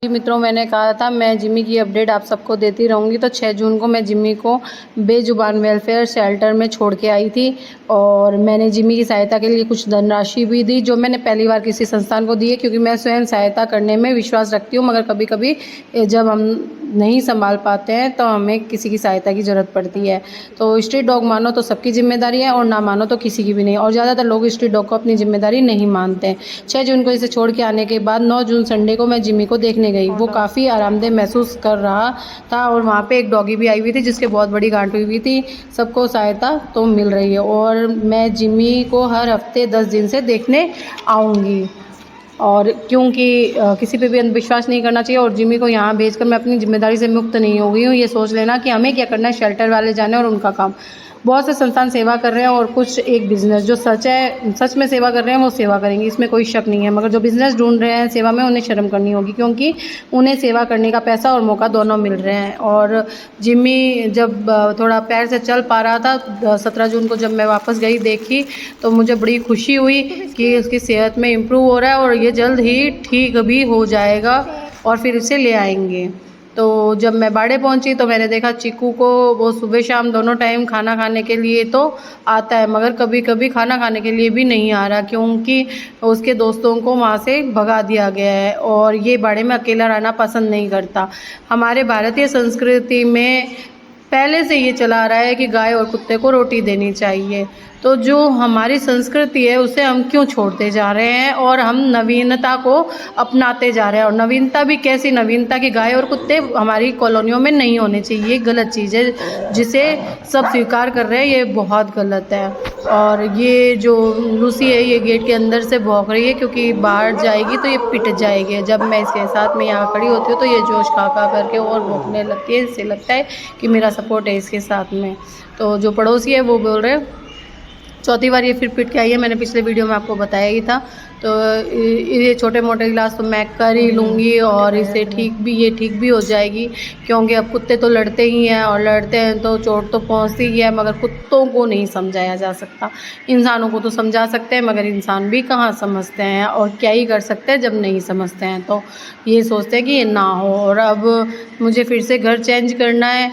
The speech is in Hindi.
मित्रों, मैंने कहा था मैं जिम्मी की अपडेट आप सबको देती रहूँगी। तो 6 जून को मैं जिम्मी को बेजुबान वेलफेयर शेल्टर में छोड़ के आई थी और मैंने जिम्मी की सहायता के लिए कुछ धनराशि भी दी, जो मैंने पहली बार किसी संस्थान को दी है, क्योंकि मैं स्वयं सहायता करने में विश्वास रखती हूँ। मगर कभी कभी जब हम नहीं संभाल पाते हैं तो हमें किसी की सहायता की ज़रूरत पड़ती है। तो स्ट्रीट डॉग मानो तो सबकी जिम्मेदारी है और ना मानो तो किसी की भी नहीं, और ज़्यादातर लोग स्ट्रीट डॉग को अपनी जिम्मेदारी नहीं मानते हैं। 6 जून को इसे छोड़ के आने के बाद 9 जून संडे को मैं जिम्मी को देखने गई। वो काफ़ी आरामदेह महसूस कर रहा था और वहाँ पे एक डॉगी भी आई हुई थी जिसके बहुत बड़ी गांठ हुई थी। सबको सहायता तो मिल रही है और मैं जिम्मी को हर हफ्ते 10 दिन से देखने आऊँगी। और क्योंकि किसी पे भी अंधविश्वास नहीं करना चाहिए, और जिम्मी को यहाँ भेजकर मैं अपनी जिम्मेदारी से मुक्त नहीं हो गई हूँ। ये सोच लेना कि हमें क्या करना है, शेल्टर वाले जाने और उनका काम। बहुत से संस्थान सेवा कर रहे हैं और कुछ एक बिज़नेस, जो सच है, सच में सेवा कर रहे हैं वो सेवा करेंगे, इसमें कोई शक नहीं है। मगर जो बिज़नेस ढूंढ रहे हैं सेवा में, उन्हें शर्म करनी होगी, क्योंकि उन्हें सेवा करने का पैसा और मौका दोनों मिल रहे हैं। और जिम्मी जब थोड़ा पैर से चल पा रहा था, 17 जून को जब मैं वापस गई देखी, तो मुझे बड़ी खुशी हुई कि उसकी सेहत में इम्प्रूव हो रहा है और ये जल्द ही ठीक भी हो जाएगा और फिर इसे ले आएंगे। तो जब मैं बाड़े पहुंची तो मैंने देखा चिक्कू को, वो सुबह शाम दोनों टाइम खाना खाने के लिए तो आता है, मगर कभी कभी खाना खाने के लिए भी नहीं आ रहा, क्योंकि उसके दोस्तों को वहाँ से भगा दिया गया है और ये बाड़े में अकेला रहना पसंद नहीं करता। हमारे भारतीय संस्कृति में पहले से ये चला आ रहा है कि गाय और कुत्ते को रोटी देनी चाहिए। तो जो हमारी संस्कृति है उसे हम क्यों छोड़ते जा रहे हैं और हम नवीनता को अपनाते जा रहे हैं। और नवीनता भी कैसी नवीनता कि गाय और कुत्ते हमारी कॉलोनियों में नहीं होने चाहिए, ये गलत चीज़ है जिसे सब स्वीकार कर रहे हैं, ये बहुत गलत है। और ये जो लूसी है ये गेट के अंदर से भौंक रही है, क्योंकि बाहर जाएगी तो ये पिट जाएगी। जब मैं इसके साथ में यहाँ खड़ी होती हूँ तो ये जोश खा करके और भौंकने लगती है। इससे लगता है कि मेरा सपोर्ट है इसके साथ में। तो जो पड़ोसी है वो बोल रहे, चौथी बार ये फिर पिट के आई है, मैंने पिछले वीडियो में आपको बताया ही था। तो ये छोटे मोटे इलाज तो मैं कर ही लूँगी और इसे ये ठीक भी हो जाएगी, क्योंकि अब कुत्ते तो लड़ते ही हैं और लड़ते हैं तो चोट तो पहुंचती ही है, मगर कुत्तों को नहीं समझाया जा सकता। इंसानों को तो समझा सकते हैं, मगर इंसान भी कहाँ समझते हैं और क्या ही कर सकते हैं जब नहीं समझते हैं। तो ये सोचते हैं कि ये ना हो। और अब मुझे फिर से घर चेंज करना है